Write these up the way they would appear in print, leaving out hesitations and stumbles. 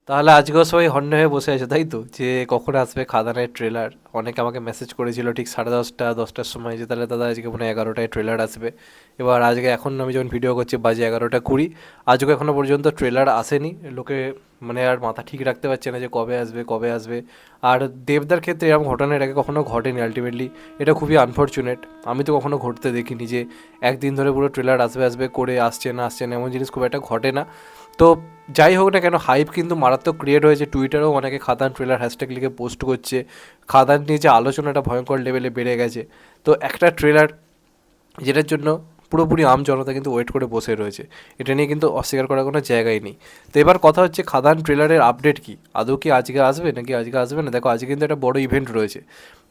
তাহলে আজকেও সবাই হন্য হয়ে বসে আছে তাই তো, যে কখন আসবে খাদানের ট্রেলার। অনেকে আমাকে মেসেজ করেছিল ঠিক 10:30 10টার সময়, যে তাহলে দাদা আজকে মনে হয় 11টায় ট্রেলার আসবে। এবার আজকে এখন আমি যখন ভিডিও করছি বাজে 11টা 20, আজকে এখনও পর্যন্ত ট্রেলার আসেনি। লোকে মানে আর মাথা ঠিক রাখতে পারছে না যে কবে আসবে কবে আসবে। আর দেবদার ক্ষেত্রে এরকম ঘটনা এর আগে কখনো ঘটেনি আলটিমেটলি। এটা খুবই আনফর্চুনেট। আমি তো কখনো ঘটতে দেখিনি যে একদিন ধরে পুরো ট্রেলার আসবে আসবে করে আসছে না আসছে না, এমন জিনিস খুব একটা ঘটে না। তো যাই হোক না কেন, হাইপ কিন্তু মারাত্মক ক্রিয়েট হয়েছে। টুইটারেও অনেকে খাদান ট্রেলার হ্যাশট্যাগ লিখে পোস্ট করছে। খাদান নিয়ে যে আলোচনাটা ভয়ঙ্কর লেভেলে বেড়ে গেছে। তো একটা ট্রেলার যেটার জন্য পুরোপুরি আম জনতা কিন্তু ওয়েট করে বসে রয়েছে, এটা নিয়ে কিন্তু অস্বীকার করার কোনো জায়গাই নেই। তো এবার কথা হচ্ছে খাদান ট্রেলারের আপডেট কী, আদৌ কি আজকে আসবে নাকি আজকে আসবে না। দেখো আজকে কিন্তু একটা বড় ইভেন্ট রয়েছে,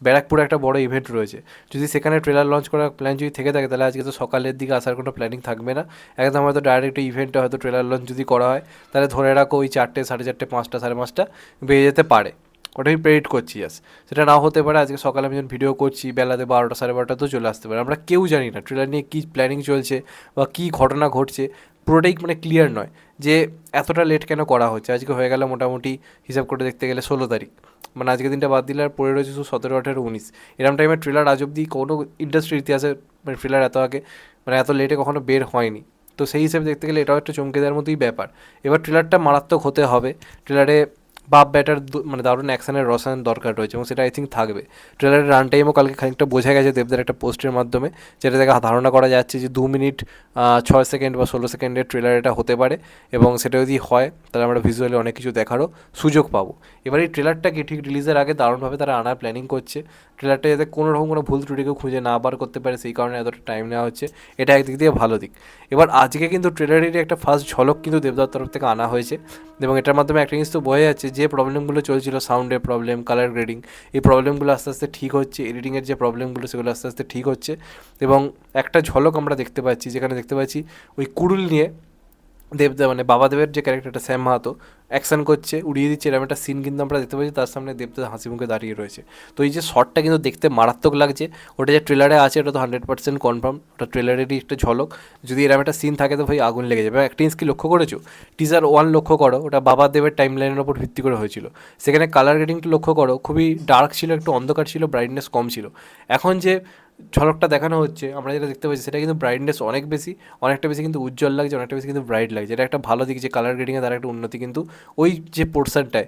ব্যারাকপুরে একটা বড় ইভেন্ট রয়েছে। যদি সেখানে ট্রেলার লঞ্চ করার প্ল্যান যদি থেকে থাকে, তাহলে আজকে তো সকালের দিকে আসার কোনো প্ল্যানিং থাকবে না। একদম হয়তো ডাইরেক্ট ইভেন্টে হয়তো ট্রেলার লঞ্চ যদি করা হয়, তাহলে ধরে রাখো ওই 4টে 4:30 5টা 5:30 বেজে যেতে পারে। ওটা আমি প্রেডিক্ট করছি জাস্ট। সেটা নাও হতে পারে, আজকে সকালে আমি যখন ভিডিও করছি বেলাতে 12টা 12:30তেও চলে আসতে পারে। আমরা কেউ জানি না ট্রেলার নিয়ে কী প্ল্যানিং চলছে বা কী ঘটনা ঘটছে, পুরোটাই মানে ক্লিয়ার নয় যে এতটা লেট কেন করা হচ্ছে। আজকে হয়ে গেল মোটামুটি হিসাব করে দেখতে গেলে 16 তারিখ, মানে আজকে দিনটা বাদ দিলে আর পড়ে রয়েছে শুধু 17 18 19। এরকম টাইমে ট্রেলার আজ অব্দি কোনো ইন্ডাস্ট্রির ইতিহাসে মানে ট্রেলার এত আগে মানে এত লেটে কখনো বের হয়নি। তো সেই হিসেবে দেখতে গেলে এটাও একটা চমকে দেওয়ার মতোই ব্যাপার। এবার ট্রেলারটা মারাত্মক হতে হবে। ট্রেলারে বাপ ব্যাটার মানে দারুণ অ্যাকশনের রসায়ন দরকার রয়েছে, এবং সেটা আই থিঙ্ক থাকবে। ট্রেলারের রান টাইমও কালকে খানিকটা বোঝা গেছে দেবদার একটা পোস্টের মাধ্যমে, যেটা থেকে ধারণা করা যাচ্ছে যে 2 মিনিট 6 সেকেন্ড বা 16 সেকেন্ডের ট্রেলার এটা হতে পারে। এবং সেটা যদি হয় তাহলে আমরা ভিজুয়ালি অনেক কিছু দেখারও সুযোগ পাবো। এবার এই ট্রেলারটাকে ঠিক রিলিজের আগে দারুণভাবে তারা আনার প্ল্যানিং করছে। ট্রেলারটা যাতে কোনো রকম কোনো ভুল ত্রুটিকে খুঁজে না বার করতে পারে, সেই কারণে এতটা টাইম নেওয়া হচ্ছে। এটা একদিক দিয়ে ভালো দিক। এবার আজকে কিন্তু ট্রেলারেরই একটা ফার্স্ট ঝলক কিন্তু দেবদার তরফ থেকে আনা হয়েছে, এবং এটার মাধ্যমে একটা জিনিস তো বোঝা যাচ্ছে যে প্রবলেমগুলো চলছিল, সাউন্ডের প্রবলেম, কালার গ্রেডিং, এই প্রবলেমগুলো আস্তে আস্তে ঠিক হচ্ছে। এডিটিংয়ের যে প্রবলেমগুলো সেগুলো আস্তে আস্তে ঠিক হচ্ছে। এবং একটা ঝলক আমরা দেখতে পাচ্ছি, যেখানে দেখতে পাচ্ছি ওই কুড়ুল নিয়ে দেবদা মানে বাবাদেবের যে ক্যারেক্টারটা শ্যাম মাহাতো অ্যাকশন করছে, উড়িয়ে দিচ্ছে, এরকম একটা সিন কিন্তু আমরা দেখতে পাচ্ছি। তার সামনে দেবদা হাসি মুখে দাঁড়িয়ে রয়েছে। তো এই যে শটটা কিন্তু দেখতে মারাত্মক লাগছে। ওটা যে ট্রেলারে আছে ওটা তো 100% কনফার্ম, ওটা ট্রেলারেরই একটা ঝলক। যদি এরকম একটা সিন থাকে তো ভাই আগুন লেগে যাবে। একটা জিনিস কি লক্ষ্য করেছো, টিজার 1 লক্ষ্য করো, ওটা বাবাদেবের টাইম লাইনের ওপর ভিত্তি করে হয়েছিল। সেখানে কালার গ্রেডিংটা লক্ষ্য করো, খুবই ডার্ক ছিল, একটু অন্ধকার ছিল, ব্রাইটনেস কম ছিল। এখন যে ঝলকটা দেখানো হচ্ছে আমরা যেটা দেখতে পাচ্ছি, সেটা কিন্তু ব্রাইটনেস অনেক বেশি, অনেকটা বেশি কিন্তু উজ্জ্বল লাগছে, অনেকটা বেশি কিন্তু ব্রাইট লাগছে। এটা একটা ভালো দিক যে কালার গ্রেডিংয়ে তার একটা উন্নতি কিন্তু ওই যে পোর্শনটায়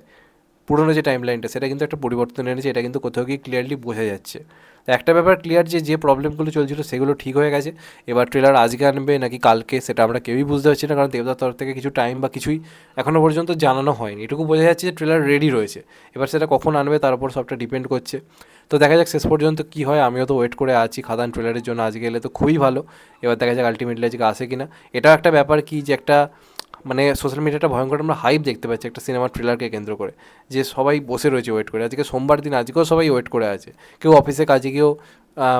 পুরোনো যে টাইম লাইনটা সেটা কিন্তু একটা পরিবর্তন এনেছে। এটা কিন্তু কোথাও গিয়ে ক্লিয়ারলি বোঝা যাচ্ছে। তো একটা ব্যাপার ক্লিয়ার যে যে প্রবলেমগুলো চলছিল সেগুলো ঠিক হয়ে গেছে। এবার ট্রেলার আজকে আনবে নাকি কালকে সেটা আমরা কেউই বুঝতে পারছি না, কারণ দেবদার তরফ থেকে কিছু টাইম বা কিছুই এখনও পর্যন্ত জানানো হয়নি। এটুকু বোঝা যাচ্ছে যে ট্রেলার রেডি রয়েছে। এবার সেটা কখন আনবে তার উপর সবটা ডিপেন্ড করছে। তো দেখা যাক শেষ পর্যন্ত কী হয়। আমিও তো ওয়েট করে আছি খাদান ট্রেলারের জন্য, আজকে এলে তো খুবই ভালো। এবার দেখা যাক আলটিমেটলি আজকে আসে কি না। এটাও একটা ব্যাপার কি যে একটা মানে সোশ্যাল মিডিয়াটা ভয়ঙ্কর আমরা হাইপ দেখতে পাচ্ছি একটা সিনেমার ট্রেলারকে কেন্দ্র করে, যে সবাই বসে রয়েছে ওয়েট করে। আজকে সোমবার দিন, আজকেও সবাই ওয়েট করে আছে। কেউ অফিসে কাজে গিয়েও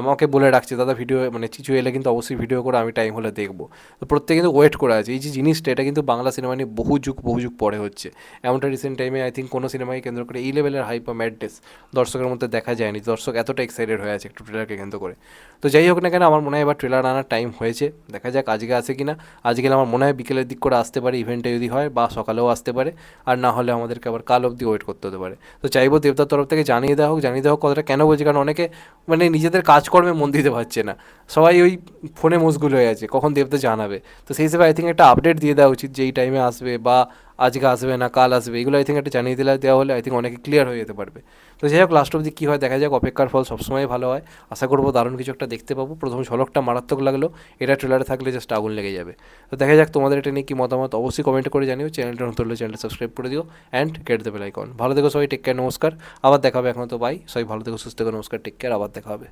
আমাকে বলে রাখছে দাদা ভিডিও মানে কিছু এলে কিন্তু অবশ্যই ভিডিও করে আমি টাইম হলে দেখবো। তো প্রত্যেকে কিন্তু ওয়েট করে আছে। এই যে জিনিসটা এটা কিন্তু বাংলা সিনেমা নিয়ে বহু যুগ পরে হচ্ছে। এমনটা রিসেন্ট টাইমে আই থিঙ্ক কোনো সিনেমাকে কেন্দ্র করে এই লেভেলের হাইপ বা ম্যাডনেস দর্শকের মধ্যে দেখা যায়নি। দর্শক এতটা এক্সাইটেড হয়ে আছে একটু ট্রেলারকে কেন্দ্র করে। তো যাই হোক না কেন, আমার মনে হয় এবার ট্রেলার আনার টাইম হয়েছে। দেখা যাক আজকে আসে কি না। আজকে আমার মনে হয় বিকেলের দিক করে আসতে পারে ইভেন্টে যদি হয়, বা সকালেও আসতে পারে। আর না হলে আমাদেরকে আবার কাল অবধি ওয়েট করতে হতে পারে। তো চাইবো দেবতার তরফ থেকে জানিয়ে দেওয়া হোক কথাটা। কেন বলছি, কারণ অনেকে মানে নিজেদের কাজকর্মে মন দিতে পারছে না, সবাই ওই ফোনে মশগুল হয়ে আছে কখন দেবতা জানাবে। তো সেই হিসেবে আই থিঙ্ক একটা আপডেট দিয়ে দেওয়া উচিত যে এই টাইমে আসবে, বা আজকে আসবে না কাল আসবে, এগুলো আই থিঙ্ক একটা জানিয়ে দিলে দেওয়া হলে আই থিঙ্ক অনেকে ক্লিয়ার হয়ে যেতে পারবে। তো যাই হোক লাস্ট অবধি কী হয় দেখা যাক। অপেক্ষার ফল সবসময় ভালো হয়। আশা করবো দারুণ কিছু একটা দেখতে পাবো। প্রথম ঝলকটা মারাত্মক লাগলো, এটা ট্রেলারে থাকলে জাস্ট আগুন লেগে যাবে। তো দেখা যাক তোমাদের এটা নিয়ে কী মতামত, অবশ্যই কমেন্ট করে জানিও। চ্যানেলটা নতুন হলে চ্যানেলটা সাবস্ক্রাইব করে দিও and get the bell icon. ভালো থেকো সবাই, টেক কেয়ার, নমস্কার, আবার দেখা হবে। এখন তো বাই, সবাই ভালো থেকো, সুস্থ থেকো, নমস্কার, টেক কেয়ার, আবার দেখা হবে।